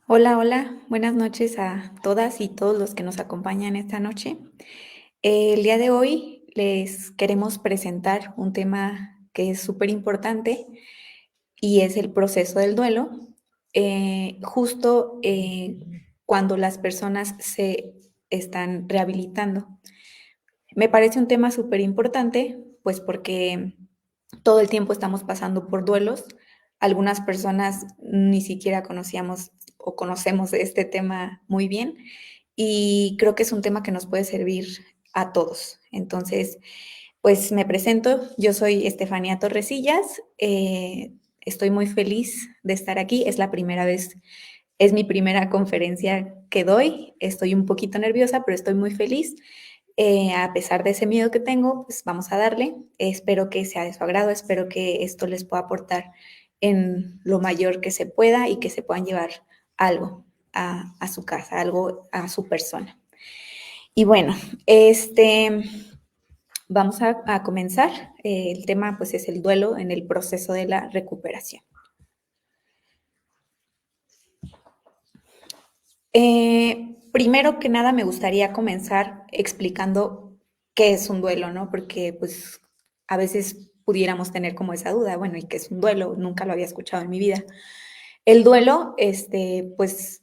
Hola, hola, buenas noches a todas y todos los que nos acompañan esta noche. El día de hoy les queremos presentar un tema que es súper importante y es el proceso del duelo. Justo cuando las personas se están rehabilitando. Me parece un tema súper importante, pues porque todo el tiempo estamos pasando por duelos. Algunas personas ni siquiera conocíamos o conocemos este tema muy bien y creo que es un tema que nos puede servir a todos. Entonces, pues me presento, yo soy Estefanía Torresillas, estoy muy feliz de estar aquí, es la primera vez, es mi primera conferencia que doy, estoy un poquito nerviosa, pero estoy muy feliz. A pesar de ese miedo que tengo, pues vamos a darle. Espero que sea de su agrado, espero que esto les pueda aportar en lo mayor que se pueda y que se puedan llevar algo a su casa, algo a su persona. Y bueno, vamos a comenzar. El tema pues es el duelo en el proceso de la recuperación. Primero que nada me gustaría comenzar explicando qué es un duelo, ¿no? Porque pues a veces pudiéramos tener como esa duda, bueno, ¿y qué es un duelo? Nunca lo había escuchado en mi vida. El duelo, pues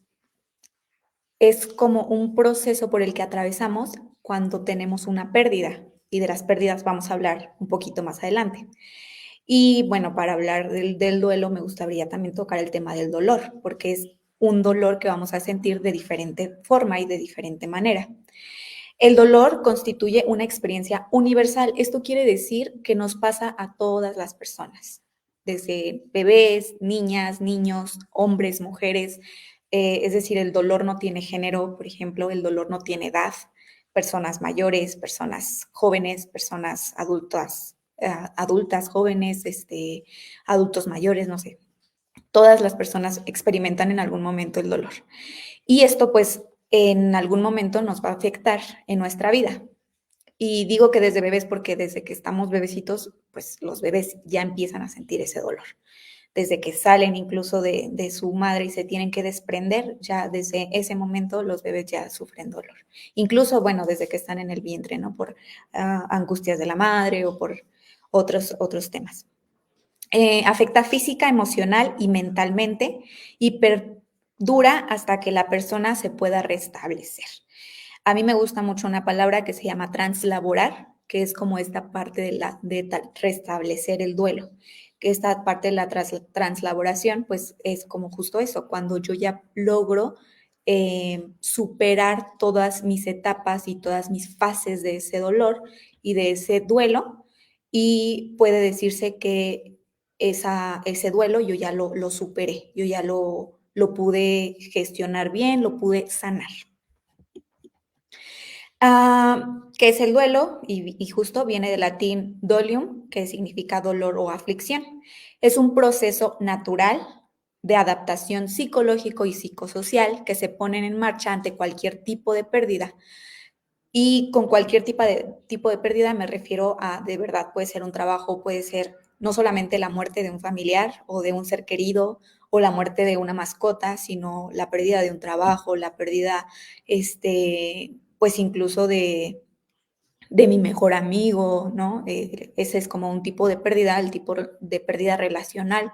es como un proceso por el que atravesamos cuando tenemos una pérdida y de las pérdidas vamos a hablar un poquito más adelante. Y bueno, para hablar del duelo me gustaría también tocar el tema del dolor, porque es un dolor que vamos a sentir de diferente forma y de diferente manera. El dolor constituye una experiencia universal. Esto quiere decir que nos pasa a todas las personas, desde bebés, niñas, niños, hombres, mujeres. Es decir, el dolor no tiene género, por ejemplo, el dolor no tiene edad. Personas mayores, personas jóvenes, personas adultas, adultas jóvenes, adultos mayores, no sé. Todas las personas experimentan en algún momento el dolor. Y esto pues en algún momento nos va a afectar en nuestra vida. Y digo que desde bebés porque desde que estamos bebecitos, pues los bebés ya empiezan a sentir ese dolor. Desde que salen incluso de su madre y se tienen que desprender, ya desde ese momento los bebés ya sufren dolor. Incluso, bueno, desde que están en el vientre, ¿no? Por angustias de la madre o por otros temas. Afecta física, emocional y mentalmente y perdura hasta que la persona se pueda restablecer. A mí me gusta mucho una palabra que se llama translaborar, que es como esta parte de restablecer el duelo, que esta parte de la translaboración, pues es como justo eso, cuando yo ya logro superar todas mis etapas y todas mis fases de ese dolor y de ese duelo, y puede decirse que ese duelo yo ya lo superé, yo ya lo pude gestionar bien, lo pude sanar. ¿Qué es el duelo? Y justo viene del latín dolium, que significa dolor o aflicción. Es un proceso natural de adaptación psicológico y psicosocial que se ponen en marcha ante cualquier tipo de pérdida. Y con cualquier tipo de pérdida me refiero a, de verdad, puede ser un trabajo, puede ser no solamente la muerte de un familiar o de un ser querido o la muerte de una mascota, sino la pérdida de un trabajo, la pérdida, pues incluso de mi mejor amigo, ¿no? Ese es como un tipo de pérdida, el tipo de pérdida relacional.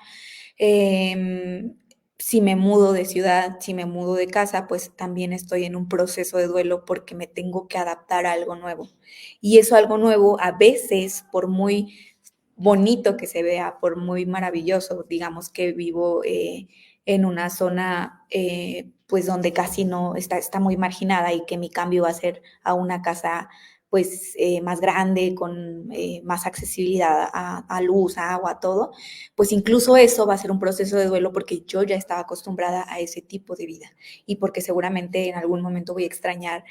Eh, si me mudo de ciudad, si me mudo de casa, pues también estoy en un proceso de duelo porque me tengo que adaptar a algo nuevo. Y eso algo nuevo, a veces, por muy bonito que se vea, por muy maravilloso, digamos que vivo en una zona pues donde casi no está muy marginada y que mi cambio va a ser a una casa pues más grande, con más accesibilidad a luz, a agua, todo, pues incluso eso va a ser un proceso de duelo porque yo ya estaba acostumbrada a ese tipo de vida y porque seguramente en algún momento voy a extrañar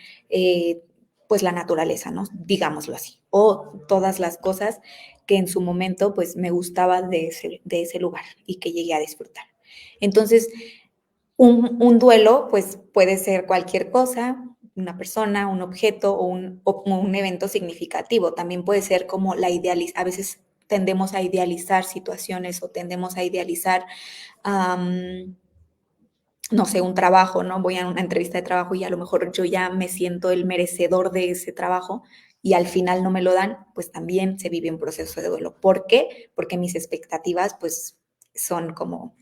pues la naturaleza, ¿no? Digámoslo así, o todas las cosas que en su momento pues me gustaba de ese lugar y que llegué a disfrutar. Entonces, un duelo pues puede ser cualquier cosa, una persona, un objeto o un evento significativo. También puede ser como a veces tendemos a idealizar situaciones o tendemos a idealizar um, no sé, un trabajo, ¿no? Voy a una entrevista de trabajo y a lo mejor yo ya me siento el merecedor de ese trabajo y al final no me lo dan, pues también se vive un proceso de duelo. ¿Por qué? Porque mis expectativas, pues, son como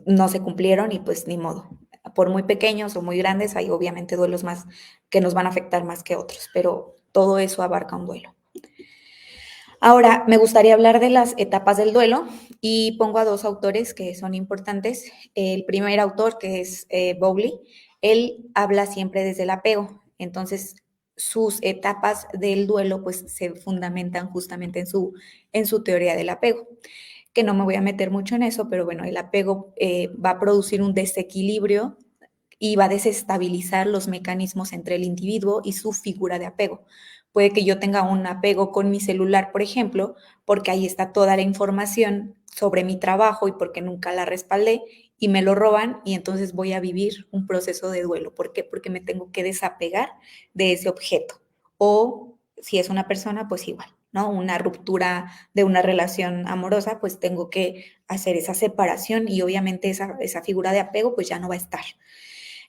no se cumplieron y pues ni modo. Por muy pequeños o muy grandes, hay obviamente duelos más que nos van a afectar más que otros, pero todo eso abarca un duelo. Ahora, me gustaría hablar de las etapas del duelo y pongo a dos autores que son importantes. El primer autor, que es Bowley, él habla siempre desde el apego. Entonces, sus etapas del duelo pues se fundamentan justamente en su teoría del apego, que no me voy a meter mucho en eso, pero bueno, el apego va a producir un desequilibrio y va a desestabilizar los mecanismos entre el individuo y su figura de apego. Puede que yo tenga un apego con mi celular, por ejemplo, porque ahí está toda la información sobre mi trabajo y porque nunca la respaldé y me lo roban y entonces voy a vivir un proceso de duelo. ¿Por qué? Porque me tengo que desapegar de ese objeto. O si es una persona, pues igual, ¿no? Una ruptura de una relación amorosa, pues tengo que hacer esa separación y obviamente esa figura de apego pues ya no va a estar.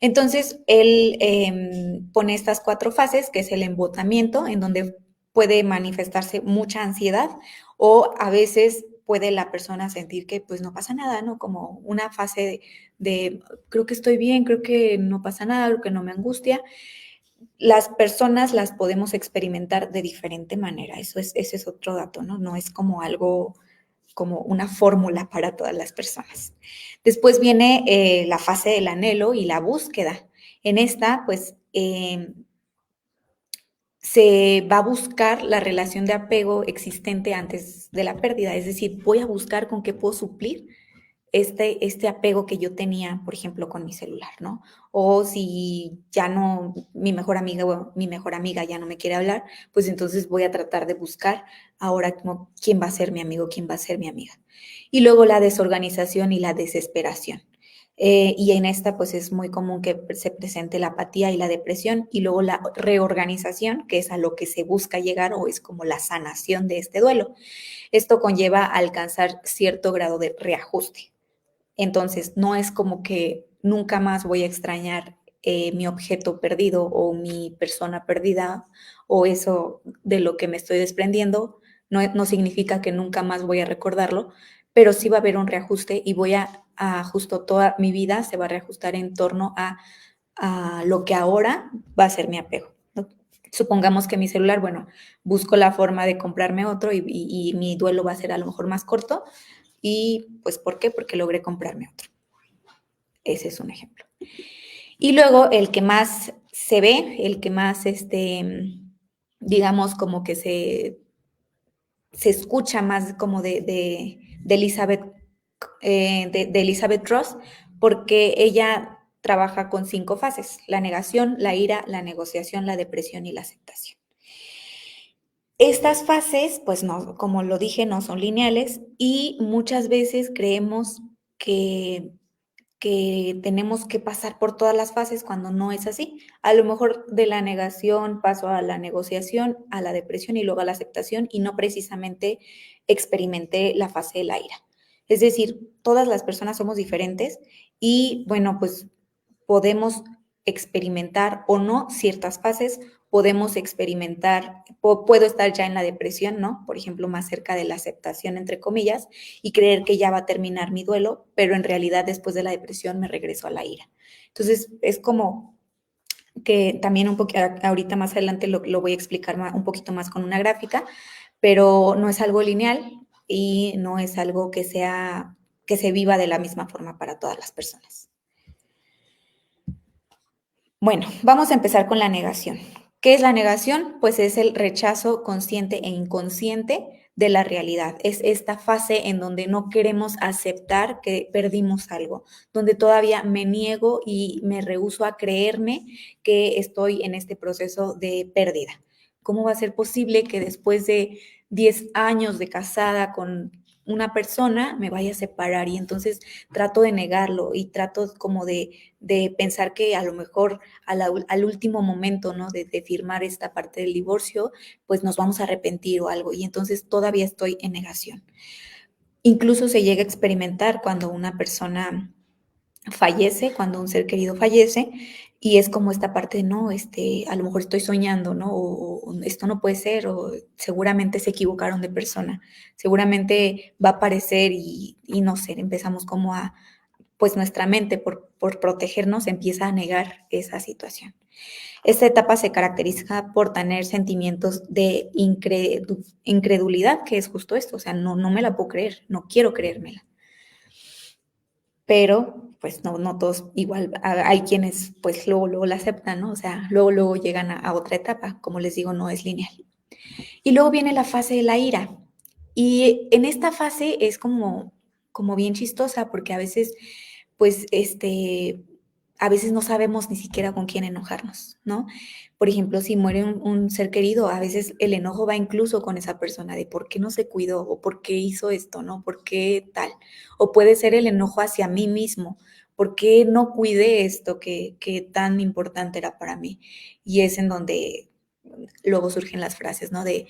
Entonces, él pone estas cuatro fases, que es el embotamiento, en donde puede manifestarse mucha ansiedad o a veces puede la persona sentir que pues no pasa nada, ¿no? Como una fase creo que estoy bien, creo que no pasa nada, creo que no me angustia. Las personas las podemos experimentar de diferente manera, ese es otro dato, ¿no? No es como algo como una fórmula para todas las personas. Después viene la fase del anhelo y la búsqueda. En esta, pues, se va a buscar la relación de apego existente antes de la pérdida, es decir, voy a buscar con qué puedo suplir este apego que yo tenía, por ejemplo, con mi celular, ¿no? O si ya no, mi mejor amiga o mi mejor amiga ya no me quiere hablar, pues entonces voy a tratar de buscar ahora como quién va a ser mi amigo, quién va a ser mi amiga. Y luego la desorganización y la desesperación. Y en esta pues es muy común que se presente la apatía y la depresión y luego la reorganización, que es a lo que se busca llegar o es como la sanación de este duelo. Esto conlleva a alcanzar cierto grado de reajuste. Entonces, no es como que nunca más voy a extrañar mi objeto perdido o mi persona perdida o eso de lo que me estoy desprendiendo. No, no significa que nunca más voy a recordarlo, pero sí va a haber un reajuste y voy a justo toda mi vida se va a reajustar en torno a lo que ahora va a ser mi apego, ¿no? Supongamos que mi celular, bueno, busco la forma de comprarme otro y mi duelo va a ser a lo mejor más corto, y pues, ¿por qué? Porque logré comprarme otro. Ese es un ejemplo. Y luego el que más se ve, el que más, digamos, como que se escucha más como de Elizabeth, de Elizabeth Ross, porque ella trabaja con 5 fases, la negación, la ira, la negociación, la depresión y la aceptación. Estas fases, pues no, como lo dije, no son lineales y muchas veces creemos que tenemos que pasar por todas las fases cuando no es así. A lo mejor de la negación paso a la negociación, a la depresión y luego a la aceptación y no precisamente experimenté la fase de la ira. Es decir, todas las personas somos diferentes y bueno, pues podemos experimentar o no ciertas fases, podemos experimentar, puedo estar ya en la depresión, ¿no? Por ejemplo, más cerca de la aceptación, entre comillas, y creer que ya va a terminar mi duelo, pero en realidad después de la depresión me regreso a la ira. Entonces, es como que también un poquito, ahorita más adelante lo voy a explicar un poquito más con una gráfica, pero no es algo lineal y no es algo que se viva de la misma forma para todas las personas. Bueno, vamos a empezar con la negación. ¿Qué es la negación? Pues es el rechazo consciente e inconsciente de la realidad. Es esta fase en donde no queremos aceptar que perdimos algo, donde todavía me niego y me rehúso a creerme que estoy en este proceso de pérdida. ¿Cómo va a ser posible que después de 10 años de casada con una persona me vaya a separar? Y entonces trato de negarlo y trato como de pensar que a lo mejor al último momento, ¿no? De firmar esta parte del divorcio, pues nos vamos a arrepentir o algo. Y entonces todavía estoy en negación. Incluso se llega a experimentar cuando una persona fallece, cuando un ser querido fallece, y es como esta parte de, no, a lo mejor estoy soñando, ¿no? O esto no puede ser, o seguramente se equivocaron de persona, seguramente va a aparecer y no sé, empezamos como a, pues nuestra mente por protegernos empieza a negar esa situación. Esta etapa se caracteriza por tener sentimientos de incredulidad, que es justo esto, o sea, no me la puedo creer, no quiero creérmela. Pero, pues, no todos igual, hay quienes, pues, luego la aceptan, ¿no? O sea, luego llegan a otra etapa, como les digo, no es lineal. Y luego viene la fase de la ira. Y en esta fase es como bien chistosa, porque a veces, pues, a veces no sabemos ni siquiera con quién enojarnos, ¿no? Por ejemplo, si muere un ser querido, a veces el enojo va incluso con esa persona de por qué no se cuidó o por qué hizo esto, ¿no? ¿Por qué tal? O puede ser el enojo hacia mí mismo, ¿por qué no cuidé esto que tan importante era para mí? Y es en donde luego surgen las frases, ¿no? De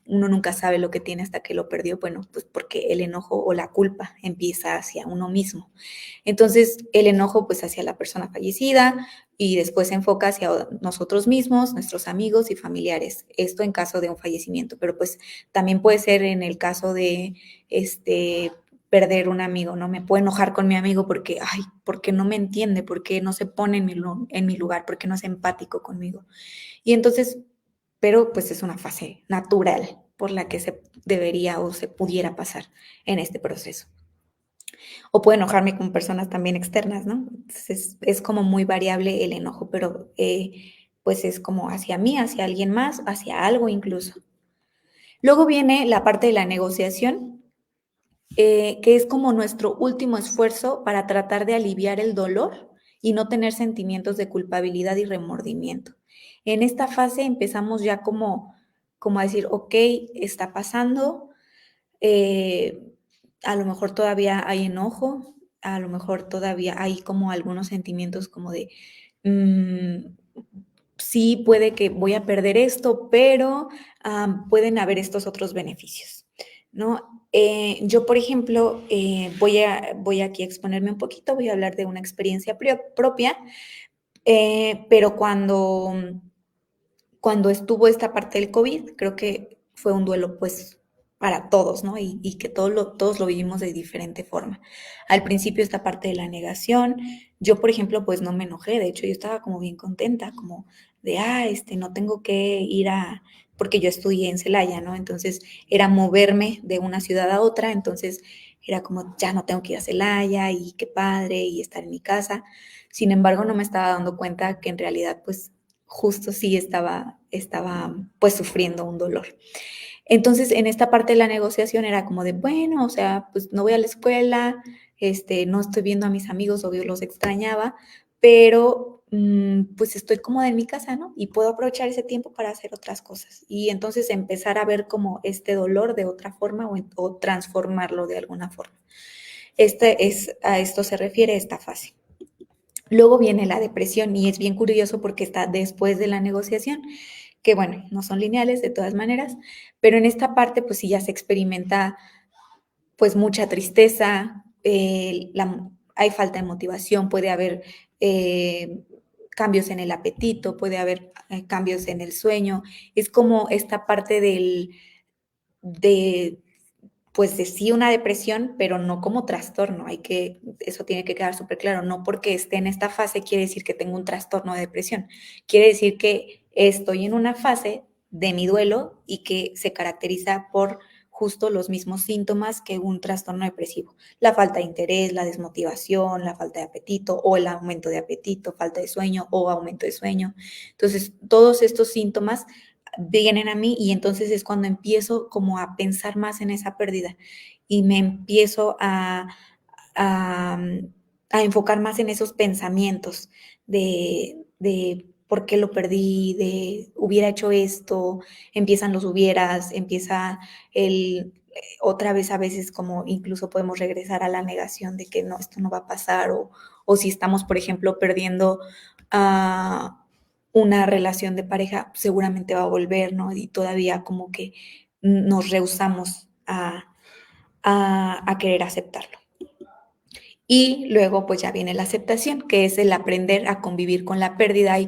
uno nunca sabe lo que tiene hasta que lo perdió, bueno, pues porque el enojo o la culpa empieza hacia uno mismo. Entonces, el enojo pues hacia la persona fallecida y después se enfoca hacia nosotros mismos, nuestros amigos y familiares. Esto en caso de un fallecimiento, pero pues también puede ser en el caso de perder un amigo, ¿no? Me puedo enojar con mi amigo porque, ay, porque no me entiende, porque no se pone en mi lugar, porque no es empático conmigo. Y entonces, pero pues es una fase natural por la que se debería o se pudiera pasar en este proceso. O puedo enojarme con personas también externas, ¿no? Entonces es como muy variable el enojo, pero pues es como hacia mí, hacia alguien más, hacia algo incluso. Luego viene la parte de la negociación, que es como nuestro último esfuerzo para tratar de aliviar el dolor y no tener sentimientos de culpabilidad y remordimiento. En esta fase empezamos ya como a decir, ok, está pasando, eh, a lo mejor todavía hay enojo, a lo mejor todavía hay como algunos sentimientos como de, mm, sí, puede que voy a perder esto, pero pueden haber estos otros beneficios, ¿no? Yo, por ejemplo, voy aquí a exponerme un poquito, voy a hablar de una experiencia propia, pero cuando estuvo esta parte del COVID, creo que fue un duelo, pues, para todos, ¿no? Y que todos lo vivimos de diferente forma. Al principio esta parte de la negación, yo, por ejemplo, pues no me enojé, de hecho yo estaba como bien contenta, como de, no tengo que ir porque yo estudié en Celaya, ¿no? Entonces era moverme de una ciudad a otra, entonces era como, ya no tengo que ir a Celaya y qué padre y estar en mi casa. Sin embargo, no me estaba dando cuenta que en realidad, pues, justo sí estaba pues sufriendo un dolor. Entonces, en esta parte de la negociación era como de, bueno, o sea, pues no voy a la escuela, no estoy viendo a mis amigos, obvio los extrañaba, pero pues estoy cómoda en mi casa, ¿no? Y puedo aprovechar ese tiempo para hacer otras cosas. Y entonces empezar a ver como este dolor de otra forma o transformarlo de alguna forma. A esto se refiere esta fase. Luego viene la depresión y es bien curioso porque está después de la negociación, que bueno, no son lineales de todas maneras, pero en esta parte pues sí ya se experimenta pues mucha tristeza, hay falta de motivación, puede haber cambios en el apetito, puede haber cambios en el sueño, es como esta parte de pues de sí una depresión, pero no como trastorno. Eso tiene que quedar súper claro. No porque esté en esta fase quiere decir que tengo un trastorno de depresión. Quiere decir que estoy en una fase de mi duelo y que se caracteriza por justo los mismos síntomas que un trastorno depresivo. La falta de interés, la desmotivación, la falta de apetito o el aumento de apetito, falta de sueño o aumento de sueño. Entonces, todos estos síntomas vienen a mí y entonces es cuando empiezo como a pensar más en esa pérdida y me empiezo a, a enfocar más en esos pensamientos de por qué lo perdí, de hubiera hecho esto, empiezan los hubieras, empieza otra vez a veces como incluso podemos regresar a la negación de que no, esto no va a pasar o si estamos, por ejemplo, perdiendo una relación de pareja, seguramente va a volver, ¿no? Y todavía como que nos rehusamos a querer aceptarlo. Y luego, pues ya viene la aceptación, que es el aprender a convivir con la pérdida y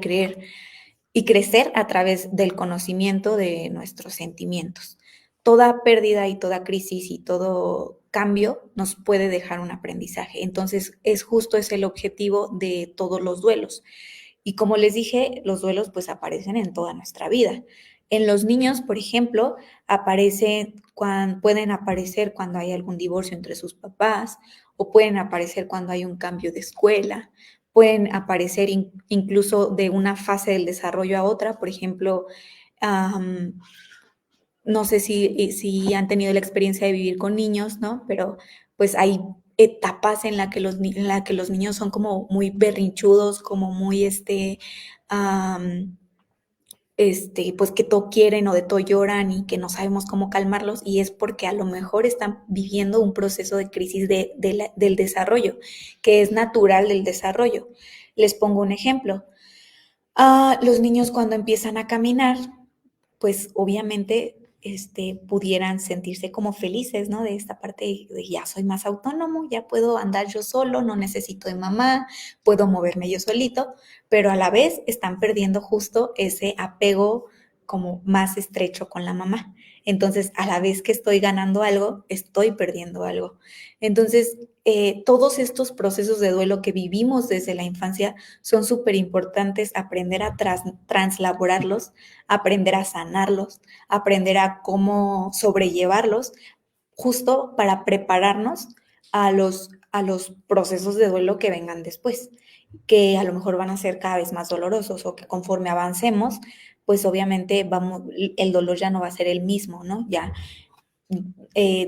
crecer a través del conocimiento de nuestros sentimientos. Toda pérdida y toda crisis y todo cambio nos puede dejar un aprendizaje. Entonces, es el objetivo de todos los duelos. Y como les dije, los duelos pues aparecen en toda nuestra vida. En los niños, por ejemplo, pueden aparecer cuando hay algún divorcio entre sus papás, o pueden aparecer cuando hay un cambio de escuela, pueden aparecer incluso de una fase del desarrollo a otra. Por ejemplo, no sé si han tenido la experiencia de vivir con niños, ¿no? Pero pues hay etapas en la que los niños son como muy berrinchudos, como muy pues que todo quieren o de todo lloran y que no sabemos cómo calmarlos, y es porque a lo mejor están viviendo un proceso de crisis del desarrollo, que es natural del desarrollo. Les pongo un ejemplo. Los niños cuando empiezan a caminar, pues obviamente pudieran sentirse como felices, ¿no? De esta parte de ya soy más autónomo, ya puedo andar yo solo, no necesito de mamá, puedo moverme yo solito, pero a la vez están perdiendo justo ese apego como más estrecho con la mamá. Entonces, a la vez que estoy ganando algo, estoy perdiendo algo. Entonces, todos estos procesos de duelo que vivimos desde la infancia son súper importantes aprender a translaborarlos, aprender a sanarlos, aprender a cómo sobrellevarlos, justo para prepararnos a los procesos de duelo que vengan después, que a lo mejor van a ser cada vez más dolorosos, o que conforme avancemos, pues obviamente el dolor ya no va a ser el mismo, ¿no? Ya,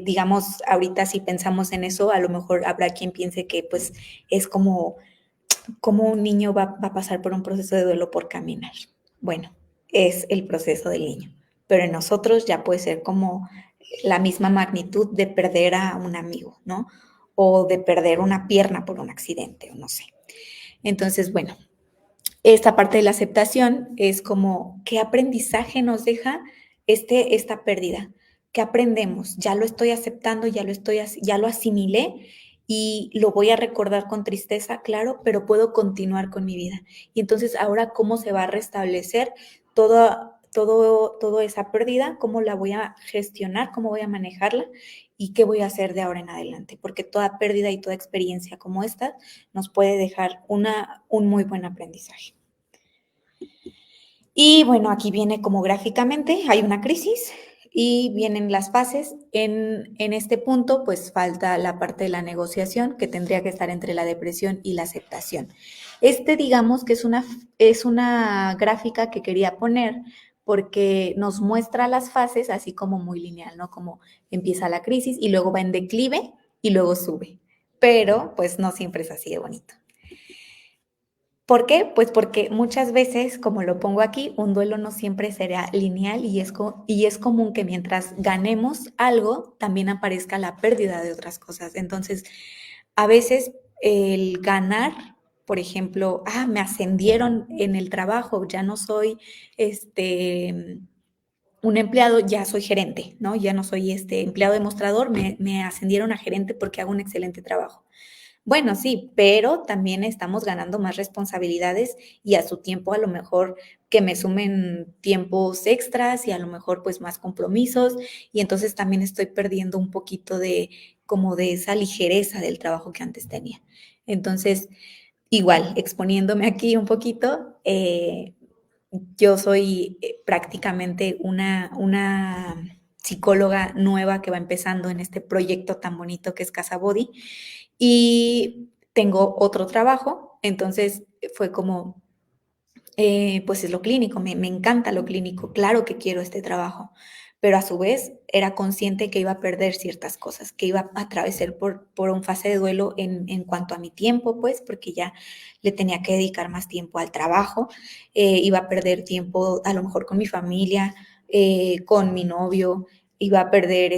digamos, ahorita si pensamos en eso, a lo mejor habrá quien piense que pues es como un niño va a pasar por un proceso de duelo por caminar. Bueno, es el proceso del niño, pero en nosotros ya puede ser como la misma magnitud de perder a un amigo, ¿no? O de perder una pierna por un accidente, o no sé. Entonces, bueno, esta parte de la aceptación es como qué aprendizaje nos deja esta pérdida. ¿Qué aprendemos? Ya lo estoy aceptando, ya lo asimilé y lo voy a recordar con tristeza, claro, pero puedo continuar con mi vida. Y entonces ahora, ¿cómo se va a restablecer toda esa pérdida? ¿Cómo la voy a gestionar? ¿Cómo voy a manejarla? ¿Y qué voy a hacer de ahora en adelante? Porque toda pérdida y toda experiencia como esta nos puede dejar un muy buen aprendizaje. Y bueno, aquí viene como gráficamente, hay una crisis y vienen las fases. En este punto, pues falta la parte de la negociación, que tendría que estar entre la depresión y la aceptación. Digamos que es una gráfica que quería poner porque nos muestra las fases así como muy lineal, ¿no? Como empieza la crisis y luego va en declive y luego sube. Pero pues no siempre es así de bonito. ¿Por qué? Pues porque muchas veces, como lo pongo aquí, un duelo no siempre será lineal, y es común que mientras ganemos algo, también aparezca la pérdida de otras cosas. Entonces, a veces el ganar, por ejemplo, me ascendieron en el trabajo, ya no soy un empleado, ya soy gerente, ¿no? Ya no soy empleado demostrador, me ascendieron a gerente porque hago un excelente trabajo. Bueno, sí, pero también estamos ganando más responsabilidades y a su tiempo a lo mejor que me sumen tiempos extras y a lo mejor pues más compromisos, y entonces también estoy perdiendo un poquito de como de esa ligereza del trabajo que antes tenía. Entonces, igual, exponiéndome aquí un poquito, yo soy prácticamente una psicóloga nueva que va empezando en este proyecto tan bonito que es Casa Body, y tengo otro trabajo. Entonces fue como, pues es lo clínico, me encanta lo clínico, claro que quiero este trabajo, pero a su vez era consciente que iba a perder ciertas cosas, que iba a atravesar por un fase de duelo en cuanto a mi tiempo, pues porque ya le tenía que dedicar más tiempo al trabajo, iba a perder tiempo a lo mejor con mi familia, con mi novio, iba a perder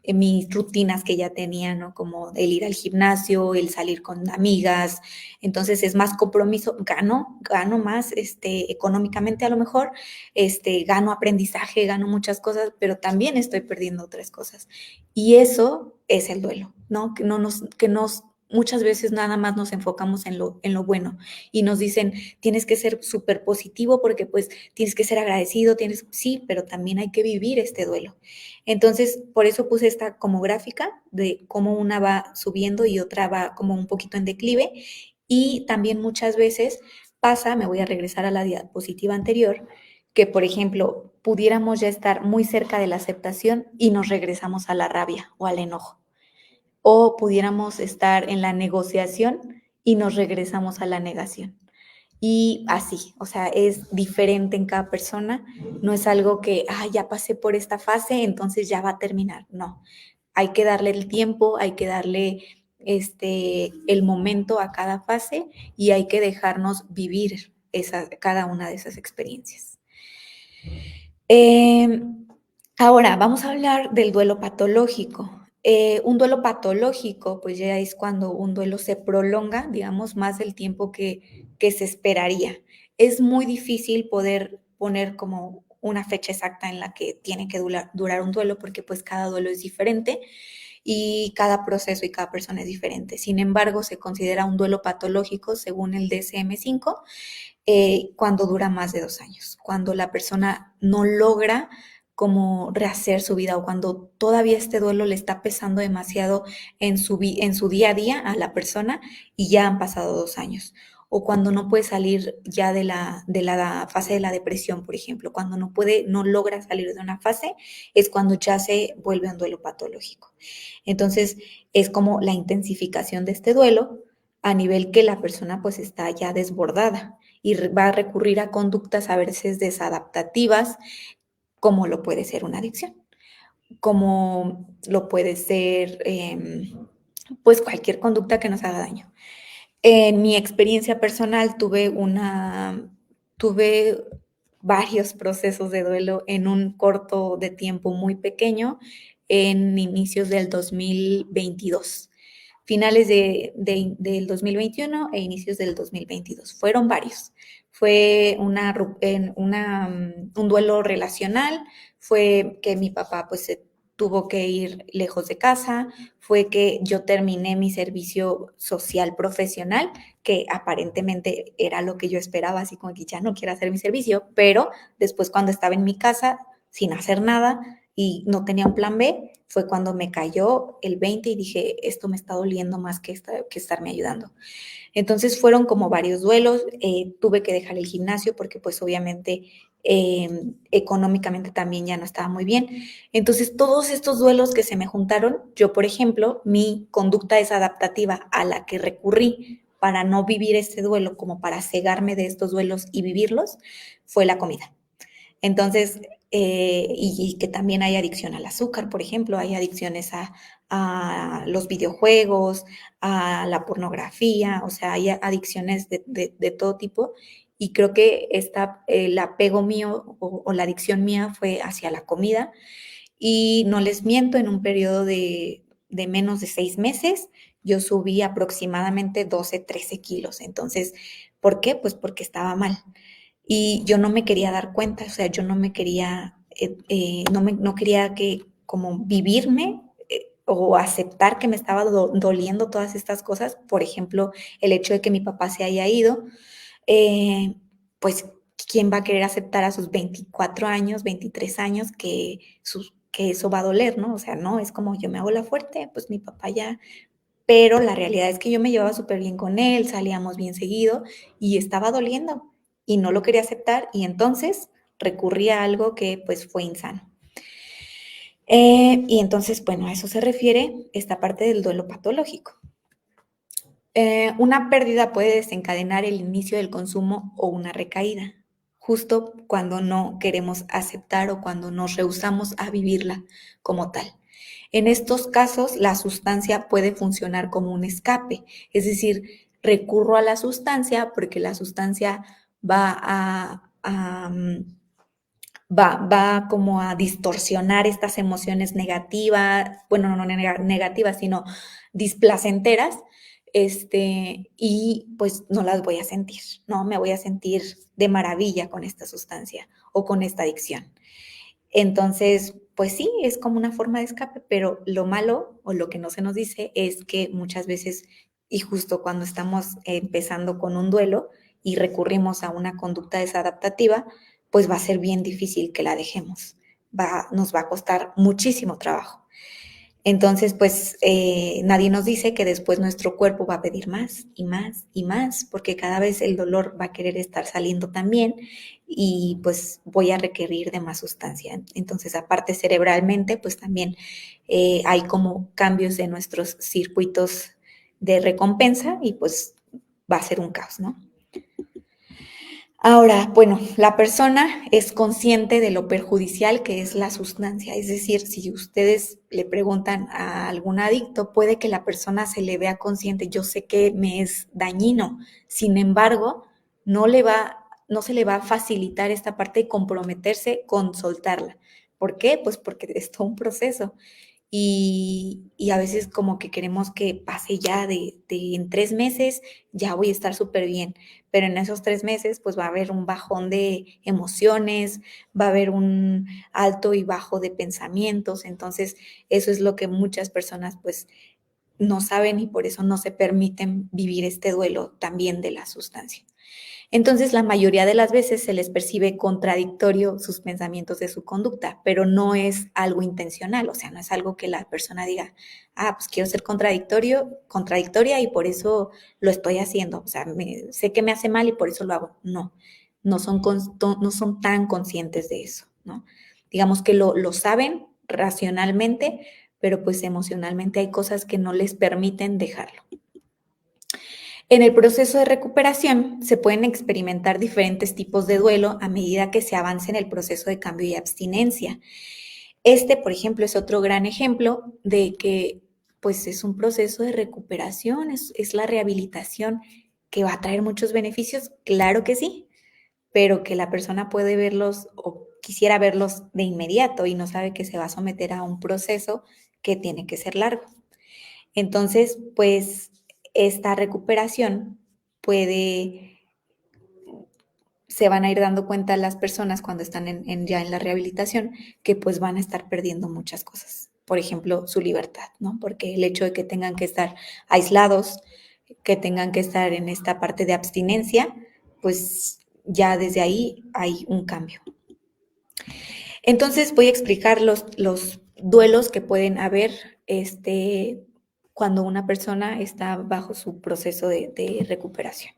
mis rutinas que ya tenía, ¿no? Como el ir al gimnasio, el salir con amigas. Entonces es más compromiso, gano más económicamente a lo mejor, gano aprendizaje, gano muchas cosas, pero también estoy perdiendo otras cosas. Y eso es el duelo, ¿no? Que muchas veces nada más nos enfocamos en lo bueno y nos dicen, tienes que ser súper positivo porque pues tienes que ser agradecido, tienes, sí, pero también hay que vivir este duelo. Entonces, por eso puse esta como gráfica de cómo una va subiendo y otra va como un poquito en declive y también muchas veces pasa, me voy a regresar a la diapositiva anterior, que por ejemplo pudiéramos ya estar muy cerca de la aceptación y nos regresamos a la rabia o al enojo o pudiéramos estar en la negociación y nos regresamos a la negación. Y así, o sea, es diferente en cada persona, no es algo que, ah, ya pasé por esta fase, entonces ya va a terminar, no. Hay que darle el tiempo, hay que darle el momento a cada fase y hay que dejarnos vivir cada una de esas experiencias. Eh, Ahora, vamos a hablar del duelo patológico. Un duelo patológico, pues ya es cuando un duelo se prolonga, digamos, más del tiempo que se esperaría. Es muy difícil poder poner como una fecha exacta en la que tiene que durar un duelo, porque pues cada duelo es diferente y cada proceso y cada persona es diferente. Sin embargo, se considera un duelo patológico según el DSM-5 cuando dura más de 2 años, cuando la persona no logra como rehacer su vida o cuando todavía este duelo le está pesando demasiado en su día a día a la persona y ya han pasado 2 años. O cuando no puede salir ya de la fase de la depresión, por ejemplo, cuando no puede, no logra salir de una fase, es cuando ya se vuelve un duelo patológico. Entonces, es como la intensificación de este duelo a nivel que la persona pues está ya desbordada y va a recurrir a conductas a veces desadaptativas, como lo puede ser una adicción, como lo puede ser pues cualquier conducta que nos haga daño. En mi experiencia personal tuve varios procesos de duelo en un corto de tiempo muy pequeño en inicios del 2022, finales del 2021 e inicios del 2022. Fueron varios. Fue un duelo relacional, fue que mi papá pues se tuvo que ir lejos de casa, fue que yo terminé mi servicio social profesional, que aparentemente era lo que yo esperaba, así como que ya no quiero hacer mi servicio, pero después cuando estaba en mi casa sin hacer nada y no tenía un plan B, fue cuando me cayó el 20 y dije, esto me está doliendo más que estarme ayudando. Entonces fueron como varios duelos, tuve que dejar el gimnasio porque pues obviamente económicamente también ya no estaba muy bien. Entonces todos estos duelos que se me juntaron, yo por ejemplo, mi conducta desadaptativa a la que recurrí para no vivir este duelo, como para cegarme de estos duelos y vivirlos, fue la comida. Entonces, y que también hay adicción al azúcar, por ejemplo, hay adicciones a los videojuegos, a la pornografía, o sea, hay adicciones de todo tipo. Y creo que el apego mío o la adicción mía fue hacia la comida. Y no les miento, en un periodo de menos de 6 meses, yo subí aproximadamente 12, 13 kilos. Entonces, ¿por qué? Pues porque estaba mal. Y yo no me quería dar cuenta, o sea, yo no me quería, no quería que como vivirme o aceptar que me estaba doliendo todas estas cosas. Por ejemplo, el hecho de que mi papá se haya ido, eh, pues, ¿quién va a querer aceptar a sus 24 años, 23 años que eso va a doler, ¿no? O sea, no, es como yo me hago la fuerte, pues mi papá ya, pero la realidad es que yo me llevaba súper bien con él, salíamos bien seguido y estaba doliendo y no lo quería aceptar y entonces recurrí a algo que pues fue insano. Y entonces, bueno, a eso se refiere esta parte del duelo patológico. Una pérdida puede desencadenar el inicio del consumo o una recaída, justo cuando no queremos aceptar o cuando nos rehusamos a vivirla como tal. En estos casos, la sustancia puede funcionar como un escape, es decir, recurro a la sustancia porque la sustancia va va como a distorsionar estas emociones negativas, bueno, no negativas, sino displacenteras, y pues no las voy a sentir, ¿no? Me voy a sentir de maravilla con esta sustancia o con esta adicción. Entonces, pues sí, es como una forma de escape, pero lo malo o lo que no se nos dice es que muchas veces y justo cuando estamos empezando con un duelo y recurrimos a una conducta desadaptativa, pues va a ser bien difícil que la dejemos. Nos va a costar muchísimo trabajo. Entonces, pues nadie nos dice que después nuestro cuerpo va a pedir más y más y más, porque cada vez el dolor va a querer estar saliendo también y pues voy a requerir de más sustancia. Entonces, aparte cerebralmente, pues también hay como cambios en nuestros circuitos de recompensa y pues va a ser un caos, ¿no? Ahora, bueno, la persona es consciente de lo perjudicial que es la sustancia, es decir, si ustedes le preguntan a algún adicto, puede que la persona se le vea consciente, yo sé que me es dañino, sin embargo, no se le va a facilitar esta parte de comprometerse con soltarla. ¿Por qué? Pues porque es todo un proceso y a veces como que queremos que pase ya de en 3 meses, ya voy a estar súper bien, pero en esos 3 meses pues va a haber un bajón de emociones, va a haber un alto y bajo de pensamientos, entonces eso es lo que muchas personas pues no saben y por eso no se permiten vivir este duelo también de la sustancia. Entonces, la mayoría de las veces se les percibe contradictorio sus pensamientos de su conducta, pero no es algo intencional, o sea, no es algo que la persona diga, pues quiero ser contradictoria y por eso lo estoy haciendo, o sea, sé que me hace mal y por eso lo hago. No, no son tan conscientes de eso, ¿no? Digamos que lo saben racionalmente, pero pues emocionalmente hay cosas que no les permiten dejarlo. En el proceso de recuperación se pueden experimentar diferentes tipos de duelo a medida que se avance en el proceso de cambio y abstinencia. Este, por ejemplo, es otro gran ejemplo de que pues es un proceso de recuperación, es la rehabilitación que va a traer muchos beneficios, claro que sí, pero que la persona puede verlos o quisiera verlos de inmediato y no sabe que se va a someter a un proceso que tiene que ser largo. Entonces, pues esta recuperación puede, se van a ir dando cuenta las personas cuando están ya en la rehabilitación que pues van a estar perdiendo muchas cosas. Por ejemplo, su libertad, ¿no? Porque el hecho de que tengan que estar aislados, que tengan que estar en esta parte de abstinencia, pues ya desde ahí hay un cambio. Entonces voy a explicar los duelos que pueden haber cuando una persona está bajo su proceso de recuperación.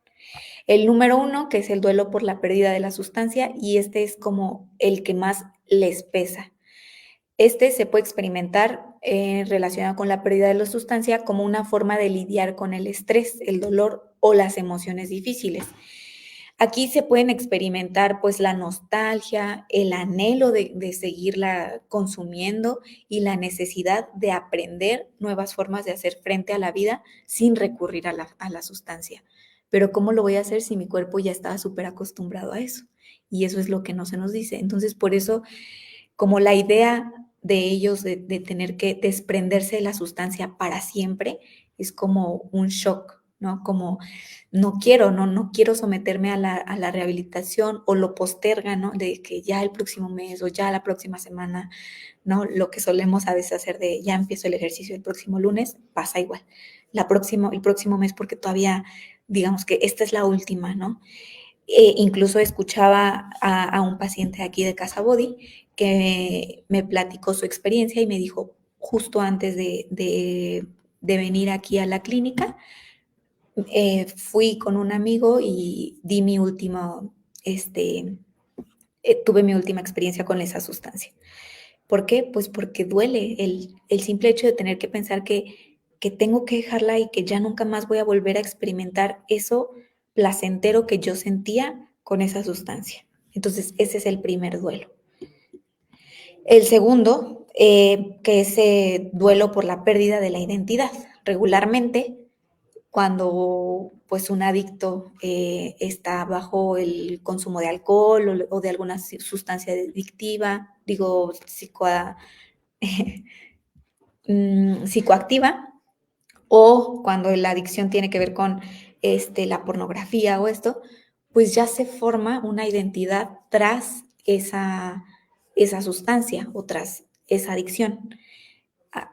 El número 1, que es el duelo por la pérdida de la sustancia, y este es como el que más les pesa. Este se puede experimentar relacionado con la pérdida de la sustancia como una forma de lidiar con el estrés, el dolor o las emociones difíciles. Aquí se pueden experimentar pues la nostalgia, el anhelo de seguirla consumiendo y la necesidad de aprender nuevas formas de hacer frente a la vida sin recurrir a la sustancia. Pero ¿cómo lo voy a hacer si mi cuerpo ya estaba súper acostumbrado a eso? Y eso es lo que no se nos dice. Entonces, por eso, como la idea de ellos de tener que desprenderse de la sustancia para siempre es como un shock, ¿no? Como no quiero someterme a la rehabilitación o lo postergan, ¿no? De que ya el próximo mes o ya la próxima semana, ¿no? Lo que solemos a veces hacer de ya empiezo el ejercicio el próximo lunes, pasa igual. El próximo mes porque todavía, digamos que esta es la última, ¿no? Incluso escuchaba a un paciente aquí de Casa Body que me platicó su experiencia y me dijo justo antes de venir aquí a la clínica, fui con un amigo y di mi último, tuve mi última experiencia con esa sustancia. ¿Por qué? Pues porque duele el simple hecho de tener que pensar que tengo que dejarla y que ya nunca más voy a volver a experimentar eso placentero que yo sentía con esa sustancia. Entonces, ese es el primer duelo. El segundo, que es duelo por la pérdida de la identidad. Regularmente, cuando pues un adicto está bajo el consumo de alcohol o de alguna sustancia adictiva, digo, psicoactiva, o cuando la adicción tiene que ver con la pornografía o esto, pues ya se forma una identidad tras esa sustancia o tras esa adicción.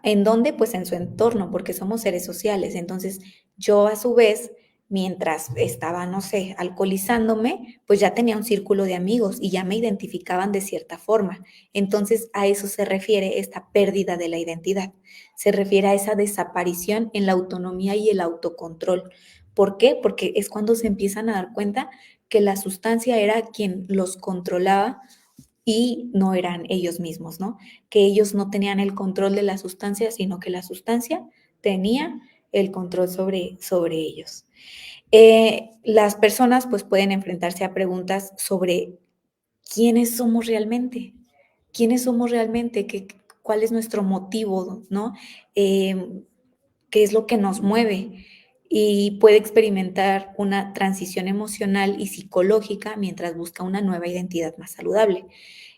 ¿En dónde? Pues en su entorno, porque somos seres sociales. Entonces, Yo a su vez, mientras estaba, no sé, alcoholizándome, pues ya tenía un círculo de amigos y ya me identificaban de cierta forma. Entonces a eso se refiere esta pérdida de la identidad. Se refiere a esa desaparición en la autonomía y el autocontrol. ¿Por qué? Porque es cuando se empiezan a dar cuenta que la sustancia era quien los controlaba y no eran ellos mismos, ¿no? Que ellos no tenían el control de la sustancia, sino que la sustancia tenía el control sobre ellos. Las personas pues pueden enfrentarse a preguntas sobre quiénes somos realmente, quiénes somos realmente, cuál es nuestro motivo, ¿no? Qué es lo que nos mueve y puede experimentar una transición emocional y psicológica mientras busca una nueva identidad más saludable.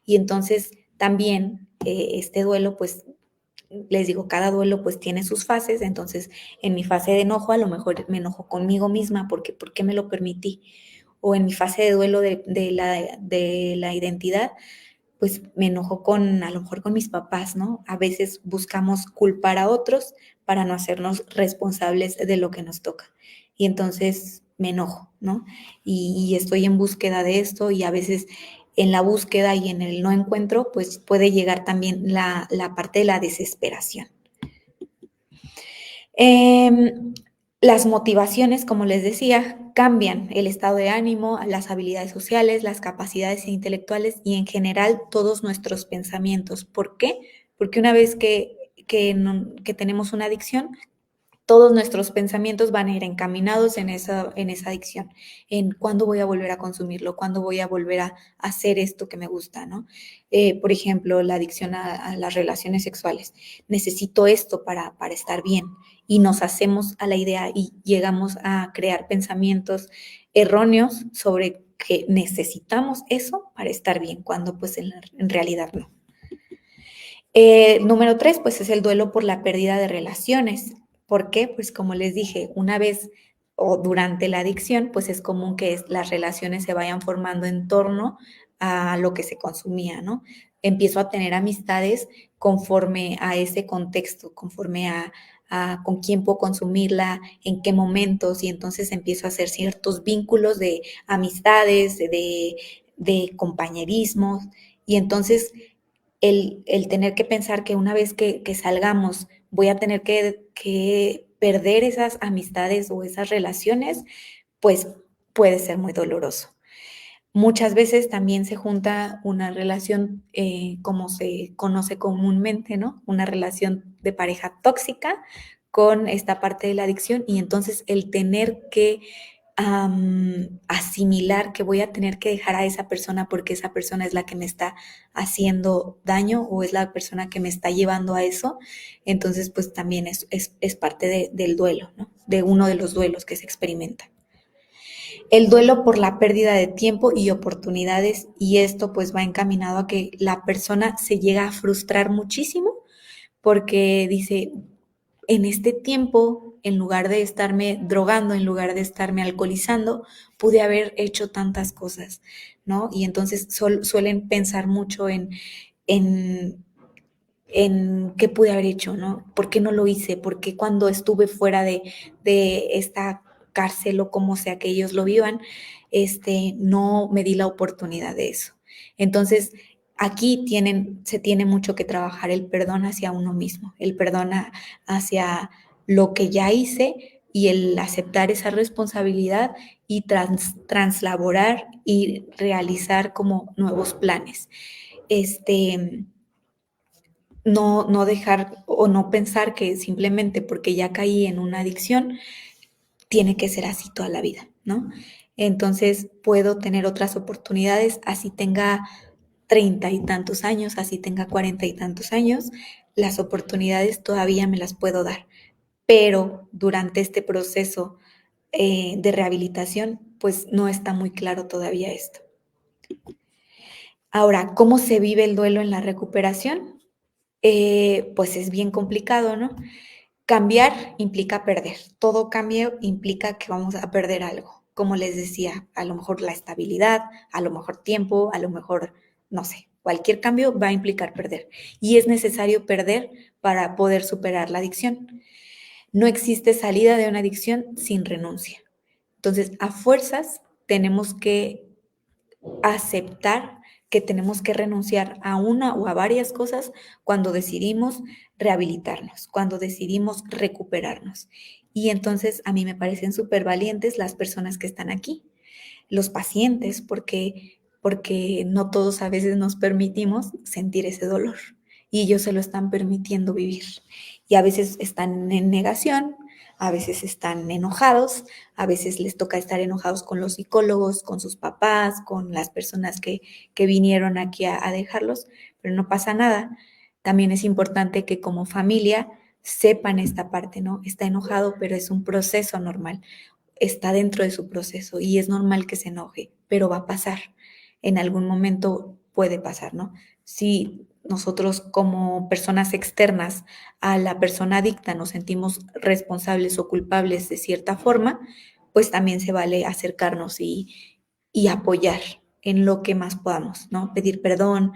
Y entonces también este duelo, pues les digo, cada duelo pues tiene sus fases, entonces en mi fase de enojo a lo mejor me enojo conmigo misma porque ¿por qué me lo permití? O en mi fase de duelo de la identidad, pues me enojo con, a lo mejor con mis papás, ¿no? A veces buscamos culpar a otros para no hacernos responsables de lo que nos toca. Y entonces me enojo, ¿no? Y estoy en búsqueda de esto y a veces en la búsqueda y en el no encuentro, pues puede llegar también la parte de la desesperación. Las motivaciones, como les decía, cambian el estado de ánimo, las habilidades sociales, las capacidades intelectuales y en general todos nuestros pensamientos. ¿Por qué? Porque una vez que tenemos una adicción, todos nuestros pensamientos van a ir encaminados en esa adicción, en cuándo voy a volver a consumirlo, cuándo voy a volver a hacer esto que me gusta, ¿no? Por ejemplo, la adicción a las relaciones sexuales. Necesito esto para estar bien. Y nos hacemos a la idea y llegamos a crear pensamientos erróneos sobre que necesitamos eso para estar bien, cuando pues en realidad no. Número 3, pues es el duelo por la pérdida de relaciones. ¿Por qué? Pues como les dije, una vez o durante la adicción, pues es común que las relaciones se vayan formando en torno a lo que se consumía, ¿no? Empiezo a tener amistades conforme a ese contexto, conforme a con quién puedo consumirla, en qué momentos, y entonces empiezo a hacer ciertos vínculos de amistades, de compañerismos, y entonces el tener que pensar que una vez que salgamos voy a tener que perder esas amistades o esas relaciones, pues puede ser muy doloroso. Muchas veces también se junta una relación, como se conoce comúnmente, ¿no? Una relación de pareja tóxica con esta parte de la adicción y entonces el tener que asimilar que voy a tener que dejar a esa persona porque esa persona es la que me está haciendo daño o es la persona que me está llevando a eso, entonces pues también es parte del duelo, ¿no? De uno de los duelos que se experimenta. El duelo por la pérdida de tiempo y oportunidades y esto pues va encaminado a que la persona se llega a frustrar muchísimo porque dice, en este tiempo, en lugar de estarme drogando, en lugar de estarme alcoholizando, pude haber hecho tantas cosas, ¿no? Y entonces suelen pensar mucho en, en qué pude haber hecho, ¿no? ¿Por qué no lo hice? ¿Por qué cuando estuve fuera de esta cárcel o como sea que ellos lo vivan, no me di la oportunidad de eso? Entonces, aquí se tiene mucho que trabajar el perdón hacia uno mismo, el perdón hacia lo que ya hice y el aceptar esa responsabilidad y translaborar y realizar como nuevos planes. No dejar o no pensar que simplemente porque ya caí en una adicción, tiene que ser así toda la vida, ¿no? Entonces puedo tener otras oportunidades, así tenga 30 y tantos años, así tenga 40 y tantos años, las oportunidades todavía me las puedo dar, pero durante este proceso de rehabilitación, pues no está muy claro todavía esto. Ahora, ¿cómo se vive el duelo en la recuperación? Pues es bien complicado, ¿no? Cambiar implica perder. Todo cambio implica que vamos a perder algo. Como les decía, a lo mejor la estabilidad, a lo mejor tiempo, a lo mejor, no sé, cualquier cambio va a implicar perder. Y es necesario perder para poder superar la adicción. No existe salida de una adicción sin renuncia. Entonces, a fuerzas tenemos que aceptar que tenemos que renunciar a una o a varias cosas cuando decidimos rehabilitarnos, cuando decidimos recuperarnos. Y entonces a mí me parecen súper valientes las personas que están aquí, los pacientes, porque no todos a veces nos permitimos sentir ese dolor y ellos se lo están permitiendo vivir. Y a veces están en negación, a veces están enojados, a veces les toca estar enojados con los psicólogos, con sus papás, con las personas que vinieron aquí a dejarlos, pero no pasa nada. También es importante que como familia sepan esta parte, ¿no? Está enojado, pero es un proceso normal, está dentro de su proceso y es normal que se enoje, pero va a pasar. En algún momento puede pasar, ¿no? Si nosotros como personas externas a la persona adicta nos sentimos responsables o culpables de cierta forma, pues también se vale acercarnos y apoyar en lo que más podamos, ¿no? Pedir perdón,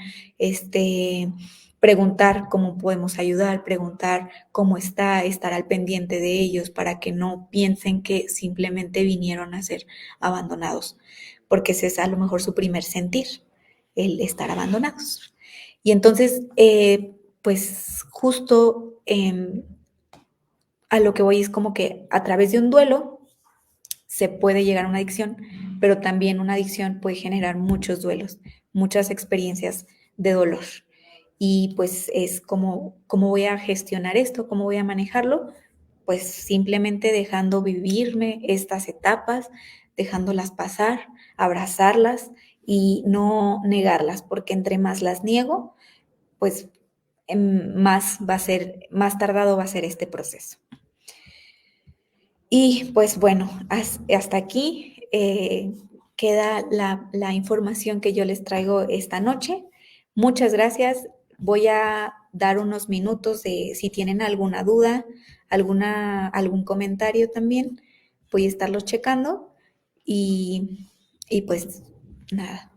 preguntar cómo podemos ayudar, preguntar cómo está, estar al pendiente de ellos para que no piensen que simplemente vinieron a ser abandonados, porque ese es a lo mejor su primer sentir, el estar abandonados. Y entonces, pues justo a lo que voy es como que a través de un duelo se puede llegar a una adicción, pero también una adicción puede generar muchos duelos, muchas experiencias de dolor. Y pues es como, ¿cómo voy a gestionar esto? ¿Cómo voy a manejarlo? Pues simplemente dejando vivirme estas etapas, dejándolas pasar, abrazarlas y no negarlas, porque entre más las niego, pues más va a ser, más tardado va a ser este proceso. Y pues bueno, hasta aquí queda la información que yo les traigo esta noche. Muchas gracias. Voy a dar unos minutos de si tienen alguna duda, algún comentario también. Voy a estarlos checando y pues nada.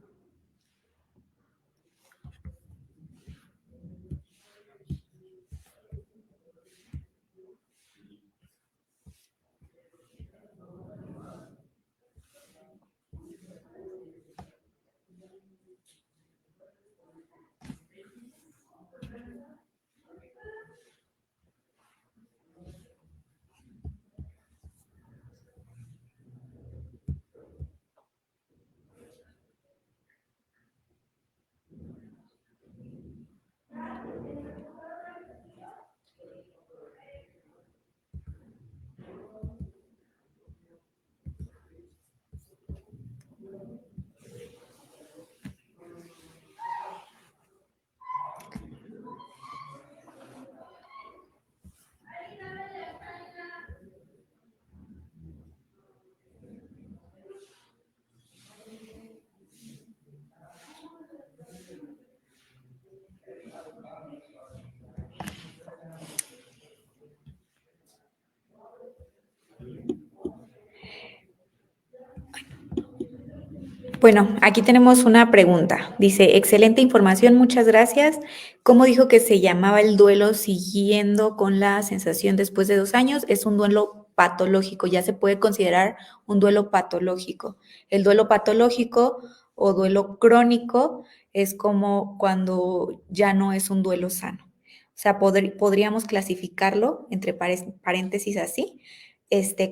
Bueno, aquí tenemos una pregunta. Dice, excelente información, muchas gracias. ¿Cómo dijo que se llamaba el duelo siguiendo con la sensación después de 2 años? Es un duelo patológico, ya se puede considerar un duelo patológico. El duelo patológico o duelo crónico es como cuando ya no es un duelo sano. O sea, podríamos clasificarlo entre paréntesis así,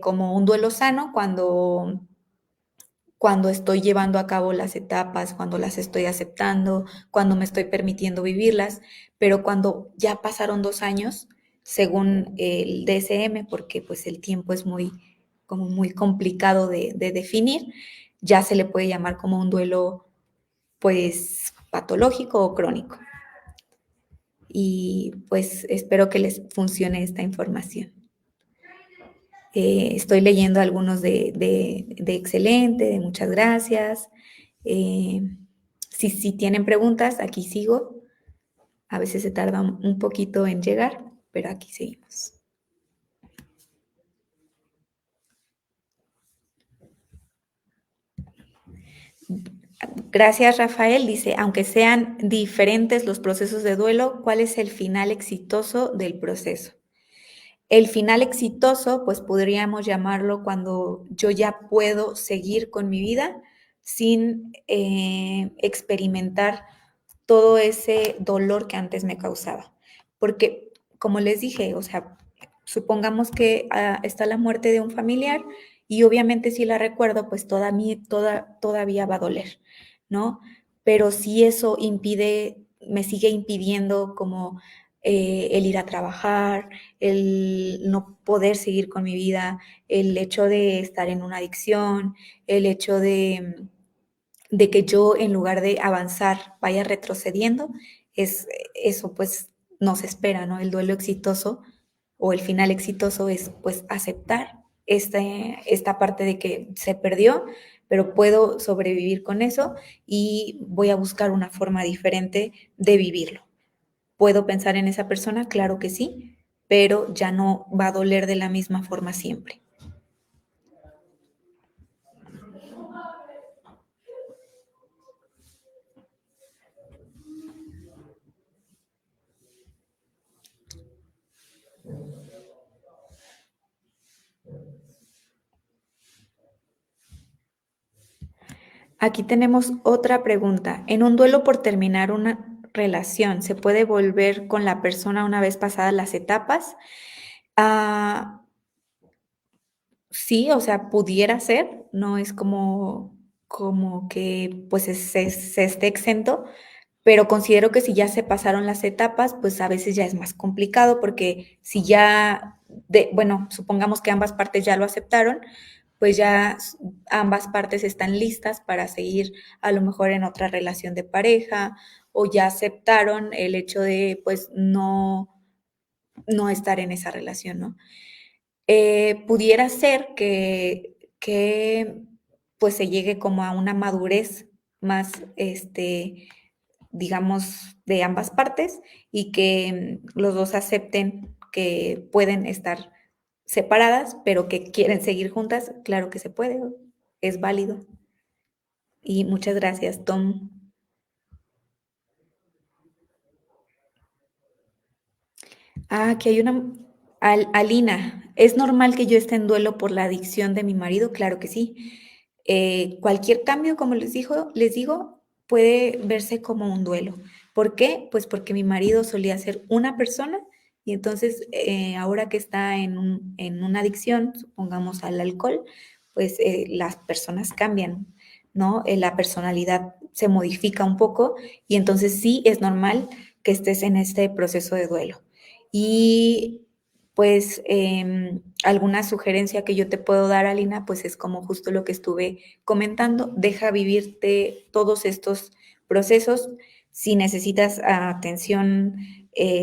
como un duelo sano cuando estoy llevando a cabo las etapas, cuando las estoy aceptando, cuando me estoy permitiendo vivirlas, pero cuando ya pasaron 2 años, según el DSM, porque pues el tiempo es como muy complicado de definir, ya se le puede llamar como un duelo pues patológico o crónico. Y pues espero que les funcione esta información. Estoy leyendo algunos de excelente, de muchas gracias. Eh, si tienen preguntas, aquí sigo. A veces se tarda un poquito en llegar, pero aquí seguimos. Gracias, Rafael. Dice, aunque sean diferentes los procesos de duelo, ¿cuál es el final exitoso del proceso? El final exitoso, pues podríamos llamarlo cuando yo ya puedo seguir con mi vida sin experimentar todo ese dolor que antes me causaba. Porque, como les dije, o sea, supongamos que está la muerte de un familiar y obviamente si la recuerdo, pues todavía va a doler, ¿no? Pero si eso me sigue impidiendo como el ir a trabajar, el no poder seguir con mi vida, el hecho de estar en una adicción, el hecho de que yo en lugar de avanzar vaya retrocediendo, es eso pues nos espera, ¿no? El duelo exitoso o el final exitoso es pues aceptar esta parte de que se perdió, pero puedo sobrevivir con eso y voy a buscar una forma diferente de vivirlo. ¿Puedo pensar en esa persona? Claro que sí, pero ya no va a doler de la misma forma siempre. Aquí tenemos otra pregunta. En un duelo por terminar una relación, ¿se puede volver con la persona una vez pasadas las etapas? Ah, sí, o sea, pudiera ser, no es como que pues se esté exento, pero considero que si ya se pasaron las etapas, pues a veces ya es más complicado porque si ya, bueno, supongamos que ambas partes ya lo aceptaron, pues ya ambas partes están listas para seguir a lo mejor en otra relación de pareja o ya aceptaron el hecho de pues no estar en esa relación, ¿no? Pudiera ser que pues se llegue como a una madurez más, digamos, de ambas partes y que los dos acepten que pueden estar separadas, pero que quieren seguir juntas, claro que se puede, es válido. Y muchas gracias, Tom. Ah, aquí hay una. Alina, ¿es normal que yo esté en duelo por la adicción de mi marido? Claro que sí. Cualquier cambio, como les digo, puede verse como un duelo. ¿Por qué? Pues porque mi marido solía ser una persona y entonces ahora que está en una adicción, supongamos al alcohol, pues las personas cambian, ¿no? La personalidad se modifica un poco y entonces sí es normal que estés en este proceso de duelo. Y pues alguna sugerencia que yo te puedo dar, Alina, pues es como justo lo que estuve comentando, deja vivirte todos estos procesos. Si necesitas atención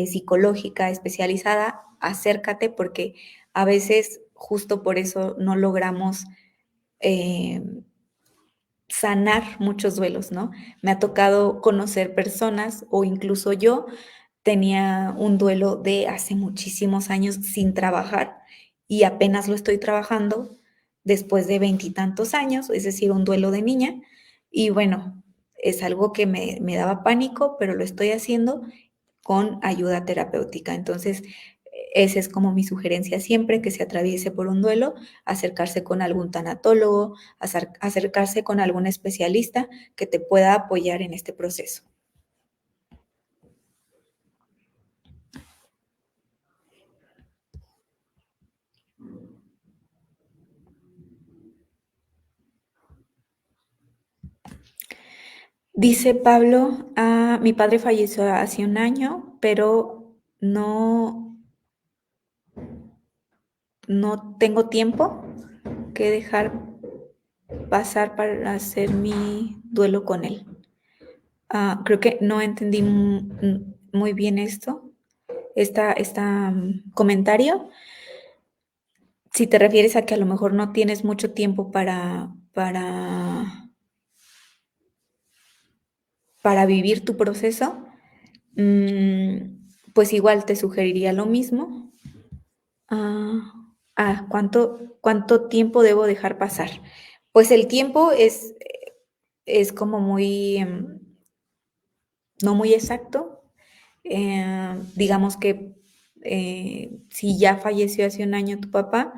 psicológica especializada, acércate porque a veces justo por eso no logramos eh, sanar muchos duelos, ¿no? Me ha tocado conocer personas o incluso yo tenía un duelo de hace muchísimos años sin trabajar y apenas lo estoy trabajando después de veintitantos años, es decir, un duelo de niña. Y bueno, es algo que me daba pánico, pero lo estoy haciendo con ayuda terapéutica. Entonces, esa es como mi sugerencia siempre que se atraviese por un duelo, acercarse con algún tanatólogo, acercarse con algún especialista que te pueda apoyar en este proceso. Dice Pablo, mi padre falleció hace un año, pero no tengo tiempo que dejar pasar para hacer mi duelo con él. Creo que no entendí muy bien esta comentario. Si te refieres a que a lo mejor no tienes mucho tiempo para vivir tu proceso, pues igual te sugeriría lo mismo. ¿Cuánto tiempo debo dejar pasar? Pues el tiempo es como muy, no muy exacto. Digamos que si ya falleció hace un año tu papá,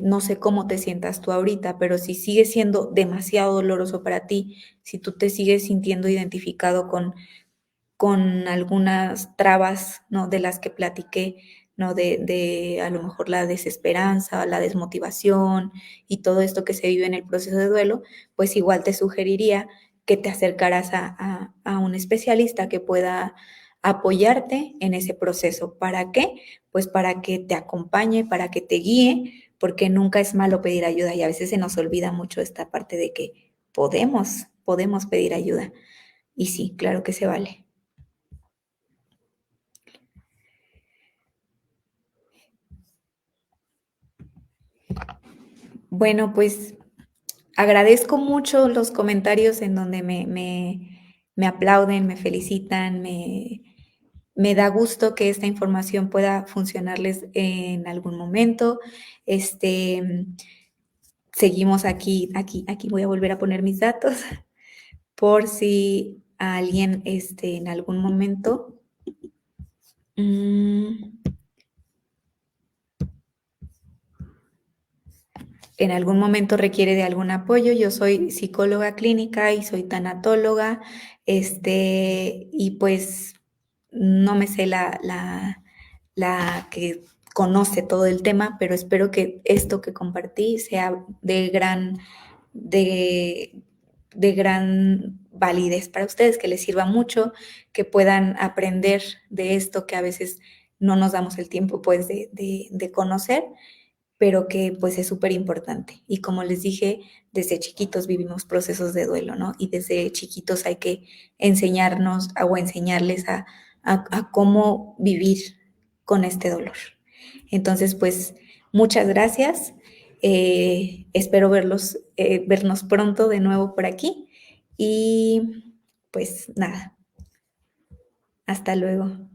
no sé cómo te sientas tú ahorita, pero si sigue siendo demasiado doloroso para ti, si tú te sigues sintiendo identificado con algunas trabas, ¿no? De las que platiqué, ¿no? De a lo mejor la desesperanza, la desmotivación y todo esto que se vive en el proceso de duelo, pues igual te sugeriría que te acercaras a un especialista que pueda apoyarte en ese proceso. ¿Para qué? Pues para que te acompañe, para que te guíe, porque nunca es malo pedir ayuda y a veces se nos olvida mucho esta parte de que podemos pedir ayuda. Y sí, claro que se vale. Bueno, pues agradezco mucho los comentarios en donde me aplauden, me felicitan, me da gusto que esta información pueda funcionarles en algún momento. Este, seguimos aquí voy a volver a poner mis datos por si a alguien, en algún momento, mm, en algún momento requiere de algún apoyo. Yo soy psicóloga clínica y soy tanatóloga, y pues no me sé la que conoce todo el tema, pero espero que esto que compartí sea de, de gran validez para ustedes, que les sirva mucho, que puedan aprender de esto que a veces no nos damos el tiempo pues de conocer, pero que pues es súper importante. Y como les dije, desde chiquitos vivimos procesos de duelo, ¿no? Y desde chiquitos hay que enseñarnos o enseñarles a cómo vivir con este dolor. Entonces, pues muchas gracias. Espero vernos pronto de nuevo por aquí. Y pues nada, hasta luego.